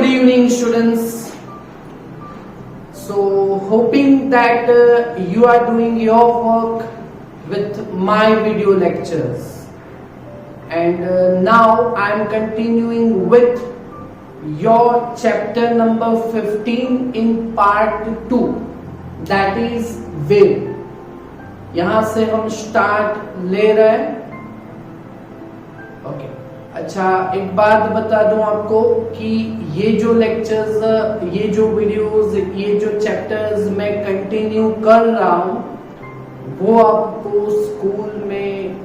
Good evening, students. So, hoping that you are doing your work with my video lectures. And now I am continuing with your chapter number 15 in part 2, that is wave. यहाँ से हम start ले रहे हैं. Okay. अच्छा, एक बात बता दूं आपको कि ये जो लेक्चर्स, ये जो वीडियोस, ये जो चैप्टर्स मैं कंटिन्यू कर रहा हूं वो आपको स्कूल में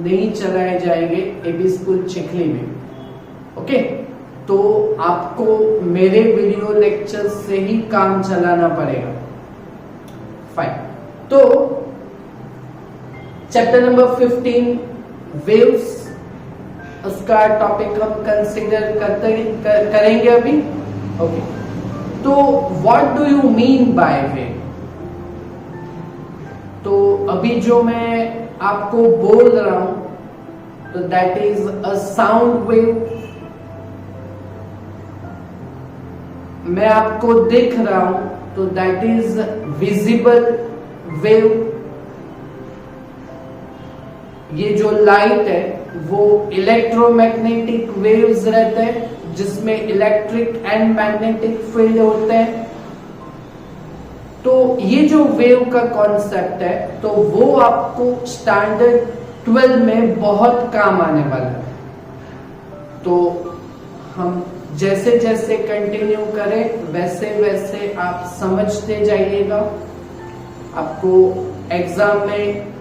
नहीं चलाए जाएंगे, एबी स्कूल चिखली में. ओके, तो आपको मेरे वीडियो लेक्चर से ही काम चलाना पड़ेगा. फाइन. तो चैप्टर नंबर 15 वेव्स, उसका टॉपिक हम कंसिडर करेंगे अभी. ओके, तो what do you mean by wave? तो अभी जो मैं आपको बोल रहा हूं तो that is a sound wave. मैं आपको देख रहा हूं तो दैट इज विजिबल वेव. ये जो लाइट है वो इलेक्ट्रोमैग्नेटिक वेव्स रहते हैं जिसमें इलेक्ट्रिक एंड मैग्नेटिक फील्ड होते हैं. तो ये जो वेव का कॉन्सेप्ट है तो वो आपको स्टैंडर्ड 12 में बहुत काम आने वाला है. तो हम जैसे जैसे कंटिन्यू करें वैसे वैसे आप समझते जाइएगा. आपको एग्जाम में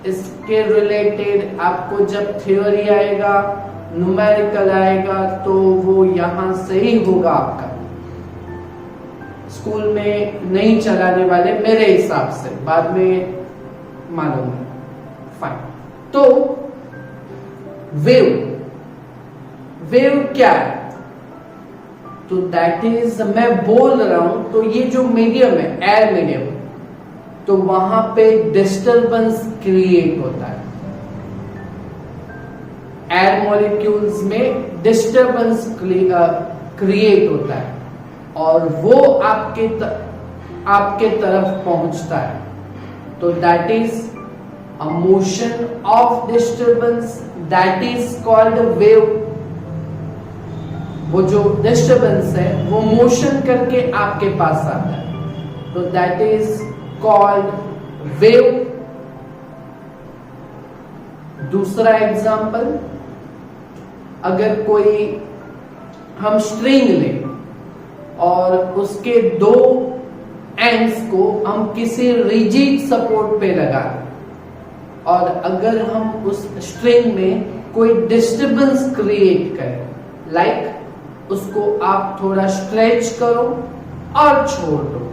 इसके रिलेटेड आपको जब थ्योरी आएगा, न्यूमेरिकल आएगा तो वो यहां से ही होगा. आपका स्कूल में नहीं चलाने वाले मेरे हिसाब से, बाद में मालूम है. फाइन. तो वेव, वेव क्या है? तो दैट इज, मैं बोल रहा हूं तो ये जो मीडियम है, एयर मीडियम, तो वहां पे डिस्टरबेंस क्रिएट होता है. एयर मॉलिक्यूल्स में डिस्टरबेंस क्रिएट होता है और वो आपके तरफ पहुंचता है. तो that is a motion of disturbance, that is called wave. वो जो डिस्टरबेंस है वो मोशन करके आपके पास आता है, तो दैट इज कॉल्ड वेव. दूसरा एग्जाम्पल, अगर कोई हम स्ट्रिंग लें और उसके दो एंड्स को हम किसी रिजिड सपोर्ट पे लगा दें और अगर हम उस स्ट्रिंग में कोई डिस्टरबेंस क्रिएट करें, लाइक उसको आप थोड़ा स्ट्रेच करो और छोड़ दो,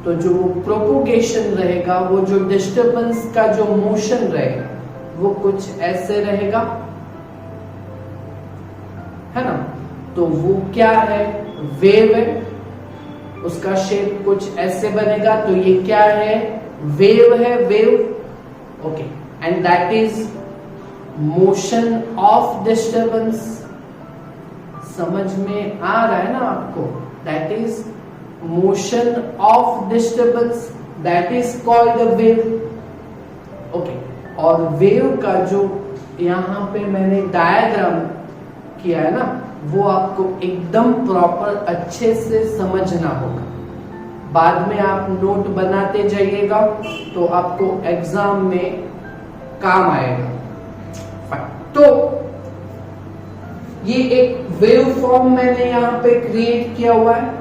तो जो प्रोपोगेशन रहेगा, वो जो डिस्टरबेंस का जो मोशन रहेगा वो कुछ ऐसे रहेगा, है ना. तो वो क्या है? वेव है. उसका शेप कुछ ऐसे बनेगा, तो ये क्या है? वेव है, wave. Okay, and that is motion of disturbance. समझ में आ रहा है ना आपको? That is motion of disturbance, that is called a wave. Okay, और वेव का जो यहाँ पे मैंने डायग्राम किया है ना, वो आपको एकदम प्रॉपर अच्छे से समझना होगा. बाद में आप नोट बनाते जाइएगा तो आपको एग्जाम में काम आएगा. तो ये एक वेव फॉर्म मैंने यहाँ पे क्रिएट किया हुआ है.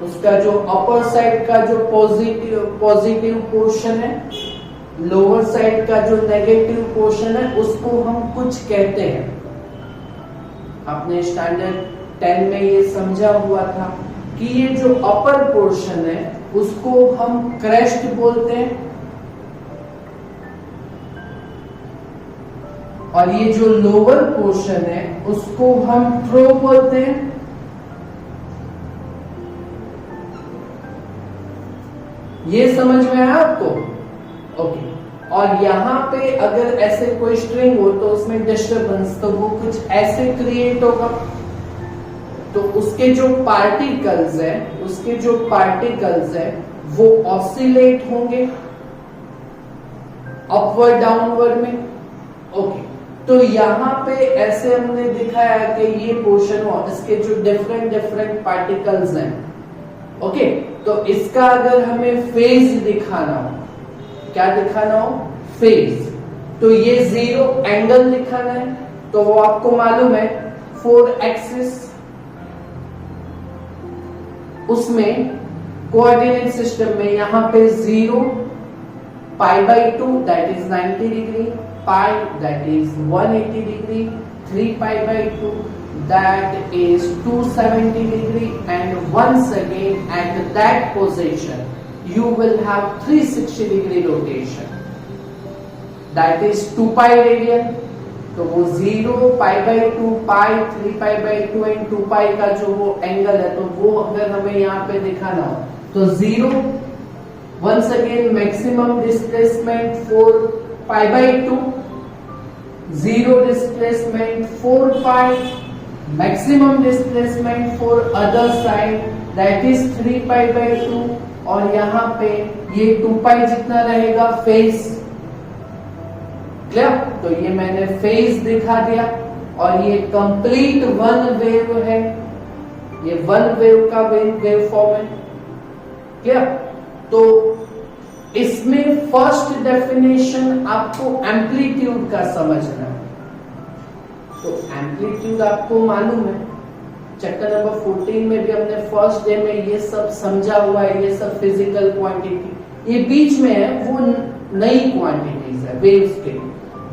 उसका जो अपर साइड का जो पॉजिटिव पोर्शन है, लोअर साइड का जो नेगेटिव पोर्शन है, उसको हम कुछ कहते हैं. आपने स्टैंडर्ड 10 में ये समझा हुआ था कि ये जो अपर पोर्शन है उसको हम क्रेस्ट बोलते हैं और ये जो लोअर पोर्शन है उसको हम थ्रो बोलते हैं. ये समझ में आया आपको? ओके. और यहाँ पे अगर ऐसे कोई स्ट्रिंग हो तो उसमें डिस्टरबेंस, तो वो कुछ ऐसे क्रिएट होगा. तो उसके जो पार्टिकल्स है वो ऑसिलेट होंगे अपवर्ड डाउनवर्ड में। ओके, तो यहाँ पे ऐसे हमने दिखाया कि ये पोर्शन हो, इसके जो डिफरेंट पार्टिकल्स हैं। ओके, तो इसका अगर हमें फेज दिखाना हो, क्या दिखाना हो? फेज। तो ये 0 एंगल दिखाना है, तो वो आपको मालूम है 4 एक्सिस, उसमें कोऑर्डिनेट सिस्टम में यहाँ पे 0 π/2 that is 90 degree, pi that is 180 degree, 3π/2 that is 270 degree, and once again at that position you will have 360 degree rotation, that is 2π radian। तो वो 0 π/2 pi 3π/2 एंड 2π का जो वो एंगल है, तो वो अगर हमें यहाँ पे दिखाना हो तो 0 once again maximum displacement 4 π/2, 0 displacement 4π, maximum displacement for other side that is 3π/2, और यहाँ पे ये 2π जितना रहेगा फेज। क्लियर? तो ये मैंने फेज दिखा दिया, और ये कंप्लीट वन वेव है, ये वन वेव का वेव फॉर्म है। क्लियर? तो इसमें फर्स्ट डेफिनेशन आपको एम्पलीट्यूड का समझना है। तो एम्पलीट्यूड आपको मालूम है, चैप्टर नंबर 14 में भी हमने फर्स्ट डे में ये सब समझा हुआ है, ये सब फिजिकल क्वांटिटी। ये बीच में है वो नई क्वांटिटीज है वेव्स के,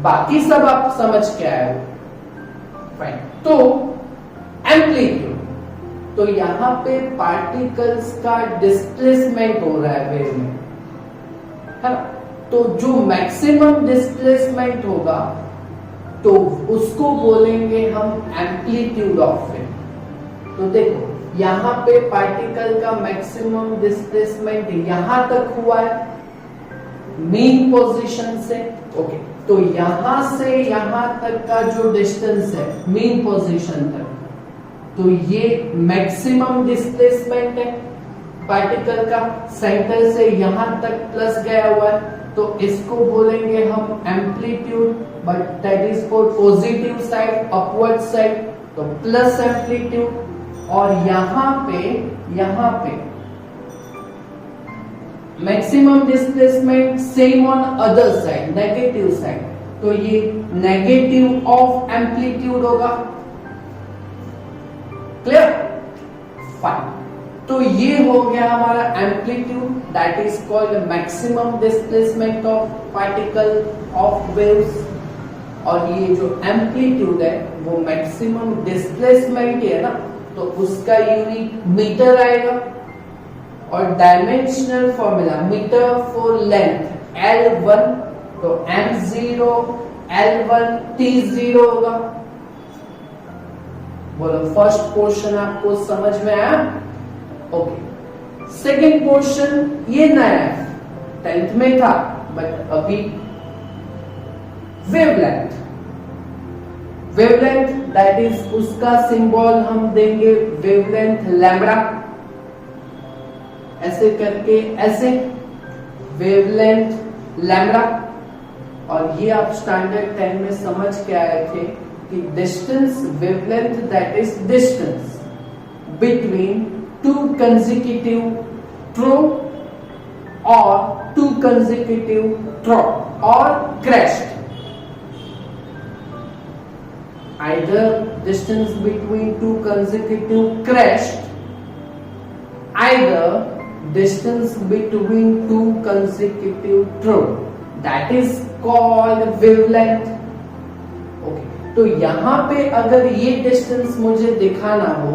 बाकी सब आप समझ के आए हो। फाइन। तो एम्पलीट्यूड, तो यहाँ पे पार्टिकल्स का डिस्प्लेसमेंट हो रहा है वेव में, है ना? तो जो मैक्सिमम डिस्प्लेसमेंट होगा तो उसको बोलेंगे हम एम्पलीट्यूड ऑफ वेव। तो देखो यहाँ पे पार्टिकल का मैक्सिमम डिस्प्लेसमेंट यहां तक हुआ है मेन पोजीशन से। ओके, तो यहां से यहां तक का जो डिस्टेंस है मेन पोजीशन तक, तो ये मैक्सिमम डिस्प्लेसमेंट है पार्टिकल का, सेंटर से यहां तक प्लस गया हुआ है, तो इसको बोलेंगे हम amplitude, but that is for positive side, upward side, तो प्लस एम्पलीट्यूड। और यहां पे maximum displacement same on other side, negative side, तो ये नेगेटिव ऑफ एम्पलीट्यूड होगा। क्लियर? फाइन। तो ये हो गया हमारा amplitude, that is called maximum displacement of particle of waves. और ये जो एम्पलीट्यूड है वो मैक्सिमम डिस्प्लेसमेंट है ना, तो उसका यूनिट मीटर आएगा। और dimensional formula meter for length L1, तो M0 L1 T0 होगा। बोलो फर्स्ट पोर्शन आपको समझ में आया? ओके। सेकेंड पोर्शन ये नया है, 10th में था बट अभी वेवलेंथ। वेवलेंथ दैट इज उसका सिंबल हम देंगे वेवलेंथ लैम्बडा, ऐसे करके ऐसे वेवलेंथ लैम्बडा। और ये आप स्टैंडर्ड 10 में समझ के आए थे कि distance wavelength that is distance between two consecutive trough और टू कंसेक्यूटिव ट्रॉप और crest. either distance between two consecutive crest, either distance between two consecutive throat, that is called wavelength. Okay, तो यहां पे अगर ये डिस्टेंस मुझे दिखाना हो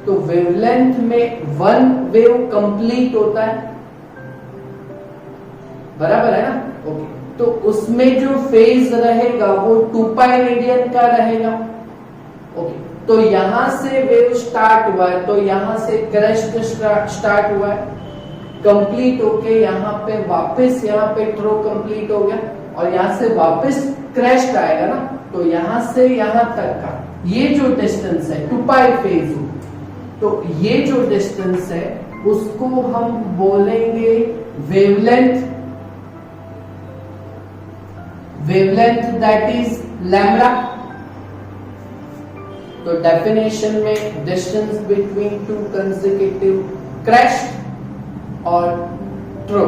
तो वेवलेंथ में वन वेव कंप्लीट होता है, बराबर है ना? ओके, तो उसमें जो फेज रहेगा वो 2π रेडियन का रहेगा। ओके, तो यहां से वेव स्टार्ट हुआ है, तो यहां से क्रेस्ट स्टार्ट हुआ है, कंप्लीट होके यहाँ पे वापस यहाँ पे थ्रो कंप्लीट हो गया, और यहाँ से वापस क्रेस्ट आएगा ना, तो यहां से यहां तक का ये जो डिस्टेंस है 2π फेज तो ये जो डिस्टेंस है उसको हम बोलेंगे वेवलेंथ, दैट इज लैम्बडा। तो डेफिनेशन में distance between two consecutive crest और ट्रो,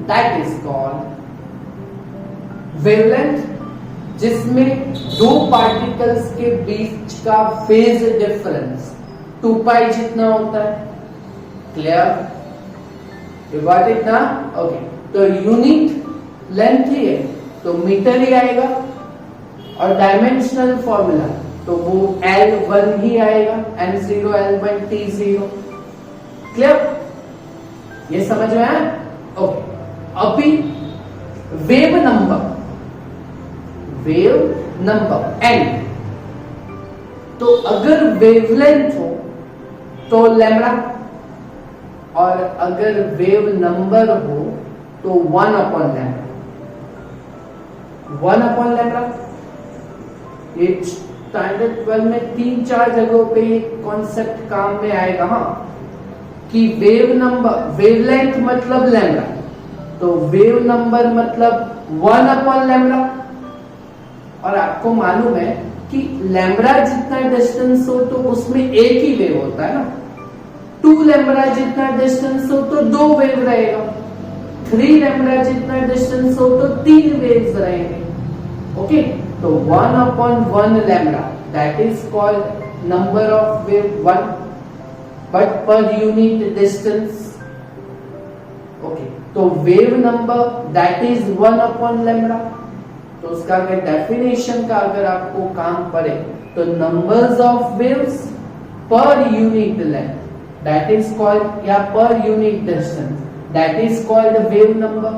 दैट इज कॉल्ड वेवलेंथ, जिसमें दो पार्टिकल्स के बीच का फेज डिफरेंस 2 पाई जितना होता है। क्लियर? यू गॉट इट ना? ओके, तो यूनिट लेंथ ही है तो मीटर ही आएगा, और डायमेंशनल फॉर्मूला तो वो L1 ही आएगा, M0 L1 T0। क्लियर? ये समझ में आया? ओके, अभी वेव नंबर n, तो अगर वेवलेंथ हो तो लैम्बडा, और अगर वेव नंबर हो तो 1/λ। ये स्टैंडर्ड 12 में 3-4 जगहों पे ये कॉन्सेप्ट काम में आएगा। हाँ, कि वेवलेंथ मतलब लैम्बडा, तो वेव नंबर मतलब 1/λ। और आपको मालूम है कि लैम्बडा जितना डिस्टेंस हो तो उसमें एक ही वेव होता है ना। 2 लैम्बडा जितना डिस्टेंस हो तो 2 वेव रहेगा, 3 लैम्बडा जितना डिस्टेंस हो तो 3 वेव्स रहेंगे। ओके, तो 1/1 lambda, that is called number of wave 1, but पर यूनिट डिस्टेंस। ओके, तो वेव नंबर दैट इज 1/λ। तो उसका अगर डेफिनेशन का अगर आपको काम पड़े तो numbers of waves per unit length, that is called, या per unit distance, that is called wave number.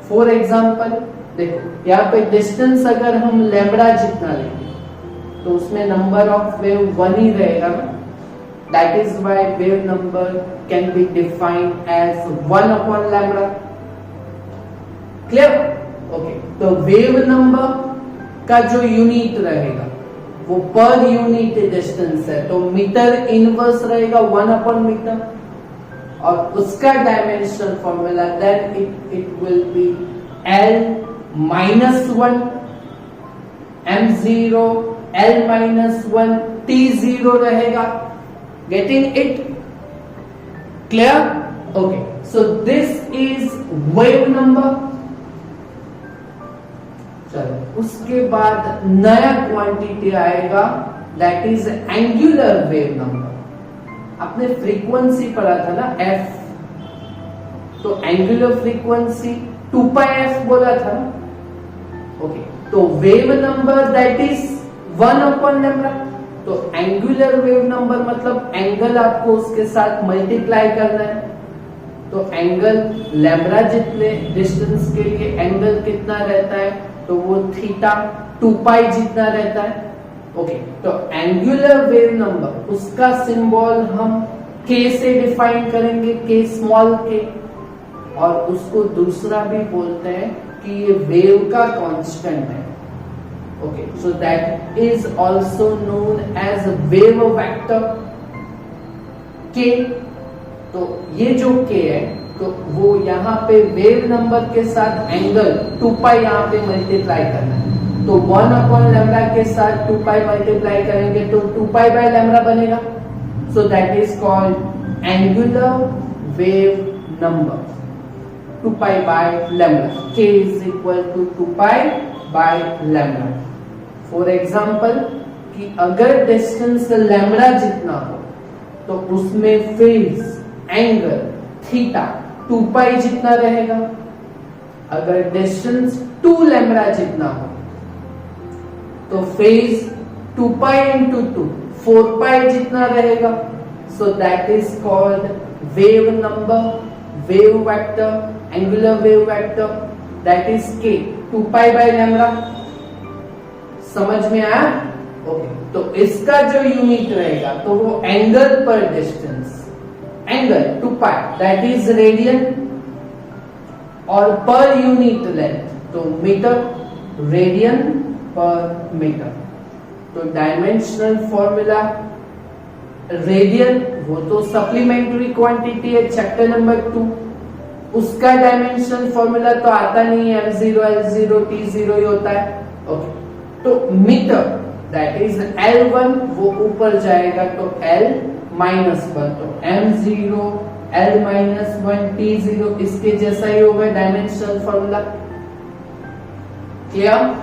For example देखो, यहाँ पे डिस्टेंस अगर हम लैम्बडा जितना लेंगे तो उसमें नंबर ऑफ वेव 1 ही रहेगा ना। That is why wave number can be defined as 1/λ। Clear? Okay, तो वेव नंबर का जो यूनिट रहेगा वो पर यूनिट डिस्टेंस है, तो मीटर इनवर्स रहेगा 1/मीटर, और उसका dimensional formula that it will be L-1 M0 L-1 T0 रहेगा। Getting it? Clear? Okay, so this is wave number. चलो, उसके बाद नया क्वांटिटी आएगा, that is angular wave number. आपने फ्रीक्वेंसी पढ़ा था ना, f, तो एंगुलर फ्रीक्वेंसी 2πf बोला था। ओके, तो वेव नंबर दैट इज 1/λ। तो एंगुलर वेव नंबर मतलब एंगल आपको उसके साथ मल्टीप्लाई करना है। तो एंगल लैम्बडा जितने डिस्टेंस के लिए एंगल कितना रहता है, तो वो थीटा 2π जितना रहता है। ओके, तो एंगुलर वेव नंबर उसका सिंबल हम k से डिफाइन करेंगे, k स्मॉल k, और उसको दूसरा भी बोलते हैं कि ये वेव का कांस्टेंट है। Okay, so that is also known as wave vector k। तो ये जो k है तो वो यहाँ पे वेव नंबर के साथ एंगल 2π यहाँ पे मल्टीप्लाई करना है, तो 1/λ के साथ 2π मल्टीप्लाई करेंगे तो 2π/λ बनेगा। So that is called angular wave number 2π/λ। k is equal to 2π/λ। For example कि अगर डिस्टेंस लैम्बडा जितना हो तो उसमें फेज एंगल थीटा 2π जितना रहेगा। अगर डिस्टेंस 2 लैम्बडा जितना हो तो फेज 2π into 2 4π जितना रहेगा। सो that is called wave number, wave vector, angular wave vector, that is k 2π/λ। समझ में आया? ओके, तो इसका जो यूनिट रहेगा तो वो angle per distance, angle 2π that is radian, और पर यूनिट लेंथ तो मीटर, रेडियन पर मीटर। तो डायमेंशनल फॉर्मूला रेडियन वो तो सप्लीमेंट्री क्वांटिटी है चैप्टर नंबर 2, उसका डायमेंशनल फॉर्मूला तो आता नहीं है, m0 l0 t0 ही होता है। ओके, तो मीटर दैट इज L1 वो ऊपर जाएगा तो L-1, तो m0 L-1 t0 इसके जैसा ही होगा डायमेंशनल फॉर्मूला। क्लियर,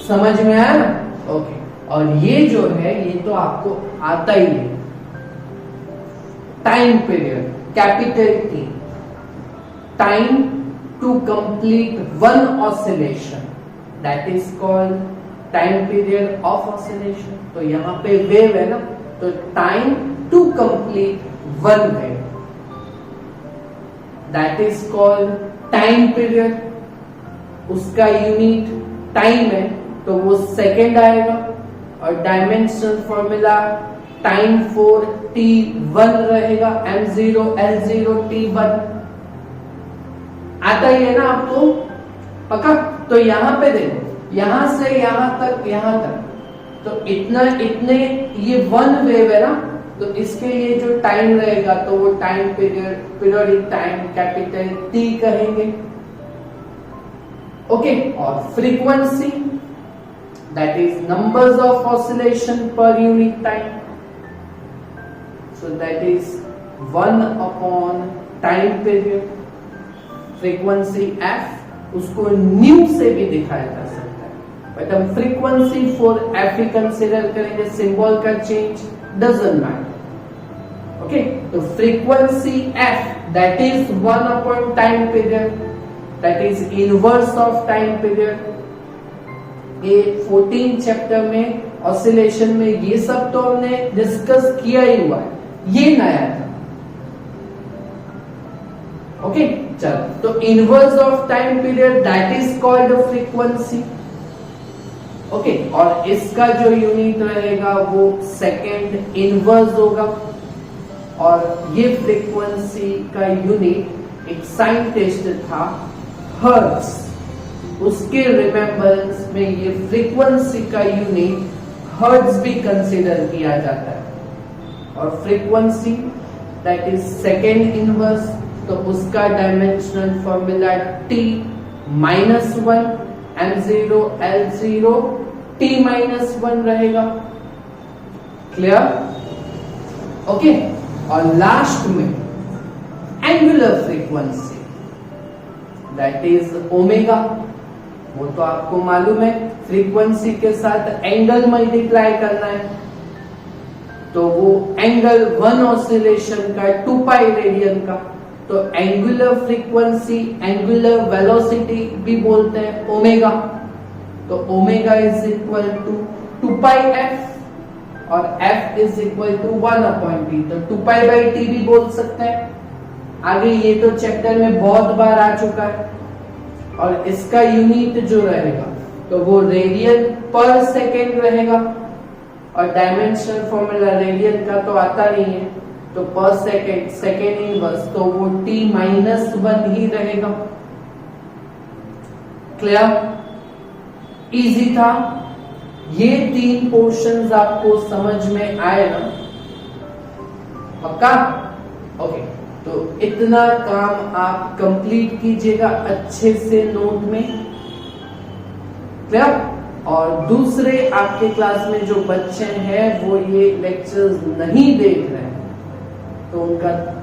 समझ में आया ना? ओके, और ये जो है ये तो आपको आता ही है, time period capital T, time to complete one oscillation that is called time period of oscillation. तो यहां पे वेव है ना, तो time to complete one wave that is called time period. उसका यूनिट टाइम है तो वो सेकेंड आएगा, और dimensional formula time for t1 रहेगा, m0 l0 t1 आता ही है ना आपको, पक्का? तो यहां पे देखो, यहां से यहां तक तो इतने ये वन वेव है ना, तो इसके लिए जो टाइम रहेगा तो वो time periodic time capital T कहेंगे। ओके, और frequency that is numbers of oscillation per unit time, so that is 1 upon time period. Frequency f उसको न्यू से भी दिखाया जा सकता है, बट हम frequency for f he consider करेंगे, सिंबल का चेंज डजंट मैटर। ओके, तो frequency f that is 1 upon time period, that is inverse of time period. ये 14 चैप्टर में ऑसिलेशन में ये सब तो हमने डिस्कस किया ही हुआ है, ये नया था। ओके, चलो, तो inverse of time period that is called frequency. Okay, और इसका जो यूनिट रहेगा वो सेकेंड इनवर्स होगा, और ये फ्रीक्वेंसी का यूनिट एक साइंटिस्ट था हर्ट्ज, उसके रिमेम्बरेंस में ये फ्रीक्वेंसी का यूनिट हर्ट्ज भी कंसीडर किया जाता है। और frequency that is second inverse, तो उसका dimensional formula t-1 m0 l0 t-1 रहेगा। क्लियर? ओके, और लास्ट में angular frequency that is omega, वो तो आपको मालूम है, फ्रीक्वेंसी के साथ एंगल मल्टीप्लाई करना है, तो वो एंगल वन ऑसिलेशन का 2 पाई रेडियन का, तो एंगुलर फ्रीक्वेंसी एंगुलर वेलोसिटी भी बोलते हैं ओमेगा, तो omega is equal to 2 pi f और f is equal to 1 upon t, तो 2 पाई बाई t भी बोल सकते हैं। आगे ये तो चैप्टर में बहुत बार आ चुका है, और इसका यूनिट जो रहेगा तो वो रेडियन पर सेकेंड रहेगा, और डायमेंशनल फॉर्मूला रेडियन का तो आता नहीं है, तो पर सेकेंड सेकेंड इनवर्स, तो वो t-1 ही रहेगा। क्लियर? इजी था? ये 3 पोर्शंस आपको समझ में आए ना? पक्का? ओके, तो इतना काम आप कंप्लीट कीजिएगा अच्छे से नोट में। क्लियर? और दूसरे आपके क्लास में जो बच्चे हैं वो ये लेक्चर्स नहीं देख रहे हैं, तो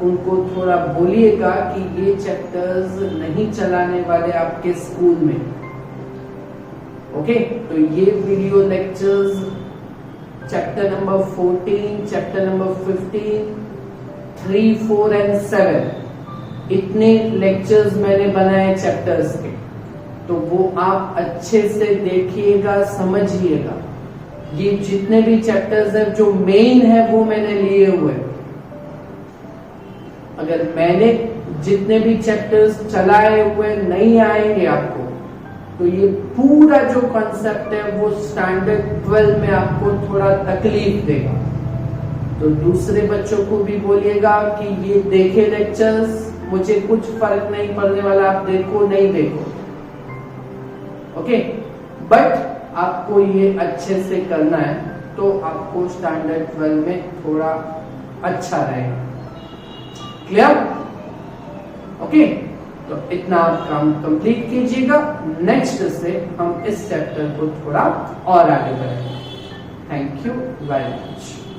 उनको थोड़ा बोलिएगा कि ये चैप्टर्स नहीं चलाने वाले आपके स्कूल में। ओके, तो ये video lectures chapter number 14, chapter number 15, 3, 4 and 7 इतने लेक्चर्स मैंने बनाए चैप्टर्स के, तो वो आप अच्छे से देखिएगा, समझिएगा। ये जितने भी चैप्टर्स हैं जो मेन है वो मैंने लिए हुए। अगर मैंने जितने भी चैप्टर्स चलाए हुए नहीं आएंगे आपको, तो ये पूरा जो कॉन्सेप्ट है वो स्टैंडर्ड 12 में आपको थोड़ा तकलीफ देगा। तो दूसरे बच्चों को भी बोलिएगा कि ये देखे लेक्चर्स, मुझे कुछ फर्क नहीं पड़ने वाला, आप देखो नहीं देखो, ओके, बट आपको ये अच्छे से करना है। तो आपको स्टैंडर्ड 12 में थोड़ा अच्छा रहेगा। क्लियर? ओके, तो इतना आप काम कंप्लीट कीजिएगा। नेक्स्ट से हम इस चैप्टर को थोड़ा और आगे बढ़ेंगे। Thank you very much.